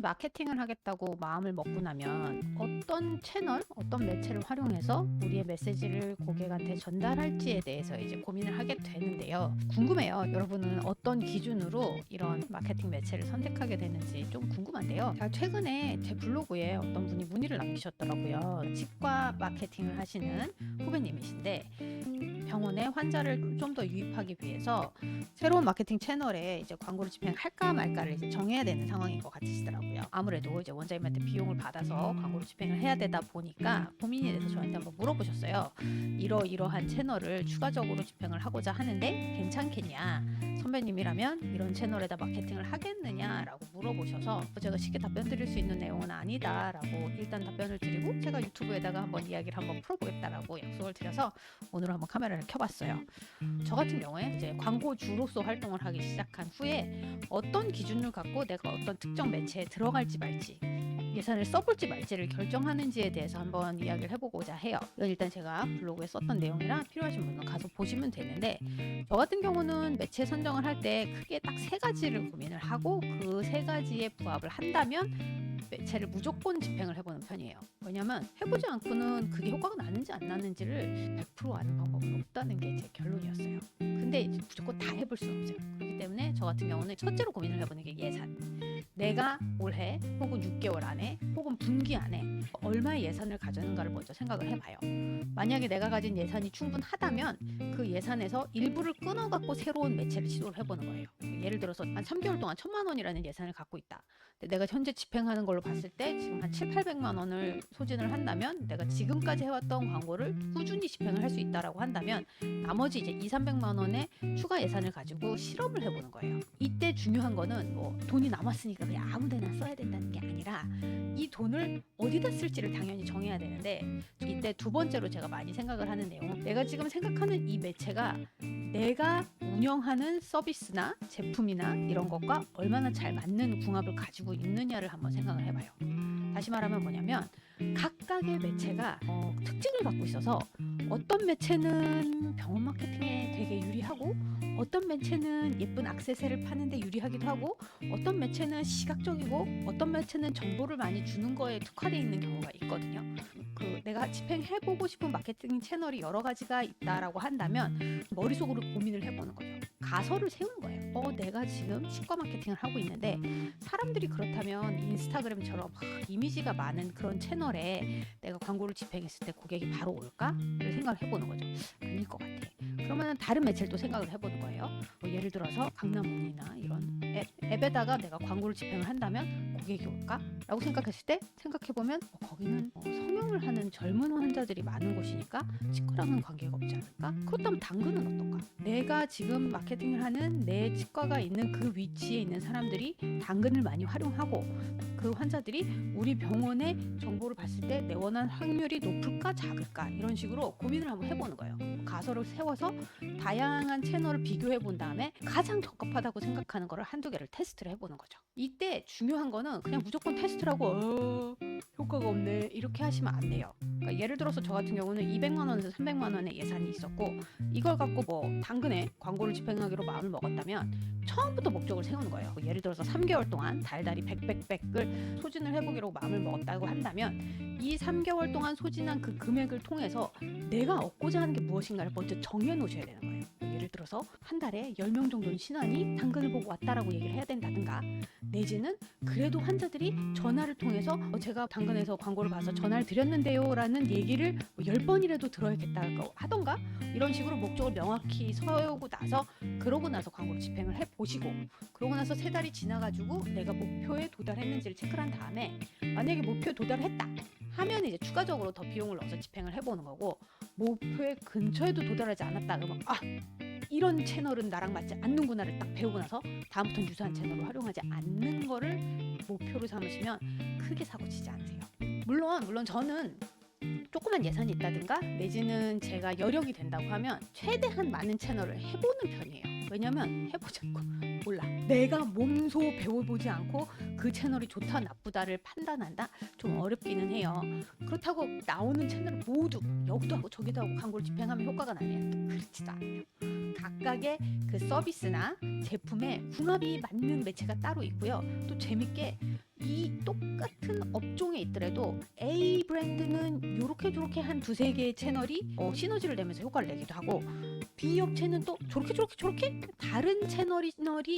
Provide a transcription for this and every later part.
마케팅을 하겠다고 마음을 먹고 나면 어떤 채널, 어떤 매체를 활용해서 우리의 메시지를 고객한테 전달할지에 대해서 이제 고민을 하게 되는데요. 궁금해요. 여러분은 어떤 기준으로 이런 마케팅 매체를 선택하게 되는지 좀 궁금한데요. 제가 최근에 제 블로그에 어떤 분이 문의를 남기셨더라고요. 치과 마케팅을 하시는 후배님이신데 병원에 환자를 좀 더 유입하기 위해서 새로운 마케팅 채널에 이제 광고를 집행할까 말까를 이제 정해야 되는 상황인 것 같으시더라고요. 아무래도 이제 원장님한테 비용을 받아서 광고를 집행을 해야 되다 보니까 고민이 돼서 저한테 한번 물어보셨어요. 이러이러한 채널을 추가적으로 집행을 하고자 하는데 괜찮겠냐? 선배님이라면 이런 채널에다 마케팅을 하겠느냐라고 물어보셔서 제가 쉽게 답변 드릴 수 있는 내용은 아니다라고 일단 답변을 드리고 제가 유튜브에다가 한번 이야기를 한번 풀어보겠다라고 약속을 드려서 오늘 한번 카메라를 켜봤어요. 저 같은 경우에 이제 광고주로서 활동을 하기 시작한 후에 어떤 기준을 갖고 내가 어떤 특정 매체에 들어갈지 말지 예산을 써볼지 말지를 결정하는지에 대해서 한번 이야기를 해보고자 해요. 이건 일단 제가 블로그에 썼던 내용이라 필요하신 분은 가서 보시면 되는데 저 같은 경우는 매체 선정을 할 때 크게 딱 세 가지를 고민을 하고 그 세 가지에 부합을 한다면 매체를 무조건 집행을 해보는 편이에요. 왜냐면 해보지 않고는 그게 효과가 나는지 안 나는지를 100% 아는 방법은 없다는 게 제 결론이었어요. 근데 이제 무조건 다 해볼 수는 없어요. 그렇기 때문에 저 같은 경우는 첫째로 고민을 해보는 게 예산. 내가 올해 혹은 6개월 안에 혹은 분기 안에 얼마의 예산을 가져는가를 먼저 생각을 해봐요. 만약에 내가 가진 예산이 충분하다면 그 예산에서 일부를 끊어갖고 새로운 매체를 시도를 해보는 거예요. 예를 들어서 한 3개월 동안 1,000만 원이라는 예산을 갖고 있다. 근데 내가 현재 집행하는 걸로 봤을 때 지금 한 7, 800만 원을 소진을 한다면 내가 지금까지 해왔던 광고를 꾸준히 집행을 할 수 있다라고 한다면 나머지 이제 2, 300만 원의 추가 예산을 가지고 실험을 해보는 거예요. 이때 중요한 거는 뭐 돈이 남았으니까 그냥 아무 데나 써야 된다는 게 아니라 이 돈을 어디다 쓸지를 당연히 정해야 되는데 이때 두 번째로 제가 많이 생각을 하는 내용은 내가 지금 생각하는 이 매체가 내가 운영하는 서비스나 제품이나 이런 것과 얼마나 잘 맞는 궁합을 가지고 있느냐를 한번 생각을 해봐요. 다시 말하면 뭐냐면 각각의 매체가 특징을 갖고 있어서 어떤 매체는 병원 마케팅에 되게 유리하고 어떤 매체는 예쁜 액세서리를 파는데 유리하기도 하고 어떤 매체는 시각적이고 어떤 매체는 정보를 많이 주는 거에 특화되어 있는 경우가 있거든요. 내가 집행해보고 싶은 마케팅 채널이 여러 가지가 있다라고 한다면 머릿속으로 고민을 해보는 거죠. 가설을 세우는 거예요. 내가 지금 치과 마케팅을 하고 있는데 사람들이 그렇다면 인스타그램처럼 이미지가 많은 그런 채널에 내가 광고를 집행했을 때 고객이 바로 올까?를 생각을 해보는 거죠. 아닐 것 같아. 그러면 다른 매체를 또 생각을 해보는 거예요. 예를 들어서 강남문이나 이런 앱에다가 내가 광고를 집행을 한다면 고객이 올까? 라고 생각했을 때 생각해보면 거기는 성형을 하는 젊은 환자들이 많은 곳이니까 치과랑은 관계가 없지 않을까? 그렇다면 당근은 어떨까? 내가 지금 마케팅을 하는 내 치과가 있는 그 위치에 있는 사람들이 당근을 많이 활용하고 그 환자들이 우리 병원의 정보를 봤을 때 내 원하는 확률이 높을까 작을까 이런 식으로 고민을 한번 해보는 거예요. 가설을 세워서 다양한 채널을 비교해 본 다음에 가장 적합하다고 생각하는 거를 한두 개를 테스트를 해보는 거죠. 이때 중요한 거는 그냥 무조건 테스트를 하고 효과가 없네 이렇게 하시면 안 돼요. 그러니까 예를 들어서 저 같은 경우는 200만 원에서 300만 원의 예산이 있었고 이걸 갖고 뭐 당근에 광고를 집행하기로 마음을 먹었다면 처음부터 목적을 세우는 거예요. 예를 들어서 3개월 동안 달달이 100을 소진을 해보기로 마음을 먹었다고 한다면 이 3개월 동안 소진한 그 금액을 통해서 내가 얻고자 하는 게 무엇인가를 먼저 정해 놓으셔야 되는 거예요. 예를 들어서 한 달에 10명 정도는 신환이 당근을 보고 왔다라고 얘기를 해야 된다든가 내지는 그래도 환자들이 전화를 통해서 제가 당근에서 광고를 봐서 전화를 드렸는데요 라는 얘기를 10번이라도 들어야겠다고 하던가 이런 식으로 목적을 명확히 세우고 나서 그러고 나서 광고를 집행을 해보시고 그러고 나서 3달이 지나가지고 내가 목표에 도달했는지를 체크를 한 다음에 만약에 목표에 도달을 했다 하면 이제 추가적으로 더 비용을 넣어서 집행을 해보는 거고 목표에 근처에도 도달하지 않았다 그러면 이런 채널은 나랑 맞지 않는구나를 딱 배우고 나서 다음부터는 유사한 채널을 활용하지 않는 거를 목표로 삼으시면 크게 사고치지 않으세요. 물론 저는 조그만 예산이 있다든가 내지는 제가 여력이 된다고 하면 최대한 많은 채널을 해보는 편이에요. 왜냐면 해보지 않고 몰라. 내가 몸소 배워보지 않고 그 채널이 좋다 나쁘다를 판단한다? 좀 어렵기는 해요. 그렇다고 나오는 채널 모두 여기도 하고 저기도 하고 광고를 집행하면 효과가 나냐? 또 그렇지도 않아요. 각각의 그 서비스나 제품에 궁합이 맞는 매체가 따로 있고요. 또 재밌게 이 똑같은 업종에 있더라도 A 브랜드는 요렇게 저렇게 한 두세 개의 채널이 시너지를 내면서 효과를 내기도 하고, B 업체는 또 저렇게 다른 채널이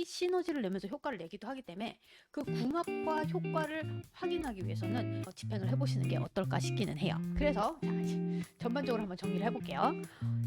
시너지를 내면서 효과를 내기도 하기 때문에 그 궁합과 효과를 확인하기 위해서는 집행을 해보시는 게 어떨까 싶기는 해요. 그래서 자, 전반적으로 한번 정리를 해볼게요.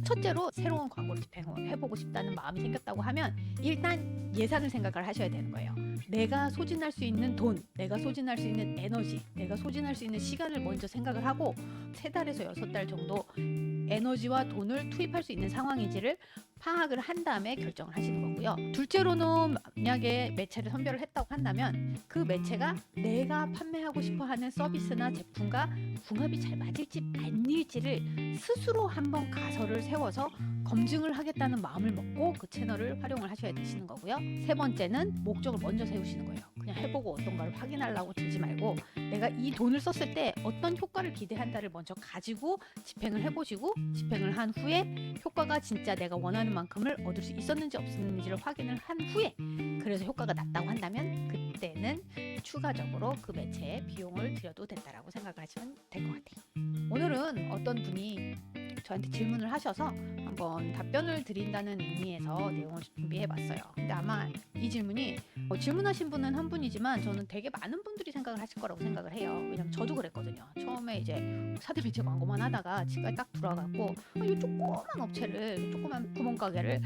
첫째로 새로운 광고를 집행을 해보고 싶다는 마음이 생겼다고 하면 일단 예산을 생각을 하셔야 되는 거예요. 내가 소진할 수 있는 돈, 내가 소진할 수 있는 에너지, 내가 소진할 수 있는 시간을 먼저 생각을 하고 3달에서 6달 정도 에너지와 돈을 투입할 수 있는 상황인지를 파악을 한 다음에 결정을 하시는 거고요. 둘째로는 만약에 매체를 선별을 했다고 한다면 그 매체가 내가 판매하고 싶어 하는 서비스나 제품과 궁합이 잘 맞을지 아닐지를 스스로 한번 가설을 세워서 검증을 하겠다는 마음을 먹고 그 채널을 활용을 하셔야 되시는 거고요. 세 번째는 목적을 먼저 세우시는 거예요. 그냥 해보고 어떤가를 확인하려고 들지 말고 내가 이 돈을 썼을 때 어떤 효과를 기대한다를 먼저 가지고 집행을 해보시고, 집행을 한 후에 효과가 진짜 내가 원하는 만큼을 얻을 수 있었는지 없었는지를 확인을 한 후에 그래서 효과가 났다고 한다면 그때는 추가적으로 그 매체에 비용을 들여도 된다라고 생각을 하시면 될 것 같아요. 오늘은 어떤 분이 저한테 질문을 하셔서 한번 답변을 드린다는 의미에서 내용을 준비해봤어요. 근데 아마 이 질문이 질문하신 분은 한 분이지만 저는 되게 많은 분들이 생각을 하실 거라고 생각을 해요. 왜냐면 저도 그랬거든요. 처음에 이제 사대매체 광고만 하다가 지금까지 딱 돌아갔고 이 조그만 업체를, 조그만 구멍가게를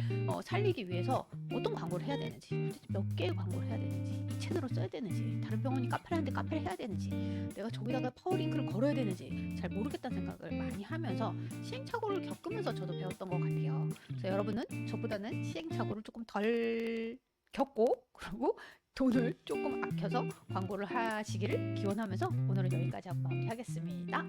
살리기 위해서 어떤 광고를 해야 되는지, 몇 개의 광고를 해야 되는지, 이 채널을 써야 되는지, 다른 병원이 카페를 하는데 카페를 해야 되는지, 내가 저기다가 파워링크를 걸어야 되는지 잘 모르겠다는 생각을 많이 하면서 시행착오를 겪으면서 저도 배웠던 것 같아요. 그래서 여러분은 저보다는 시행착오를 조금 덜 겪고 그리고 돈을 조금 아껴서 광고를 하시기를 기원하면서 오늘은 여기까지 하고 마무리하겠습니다.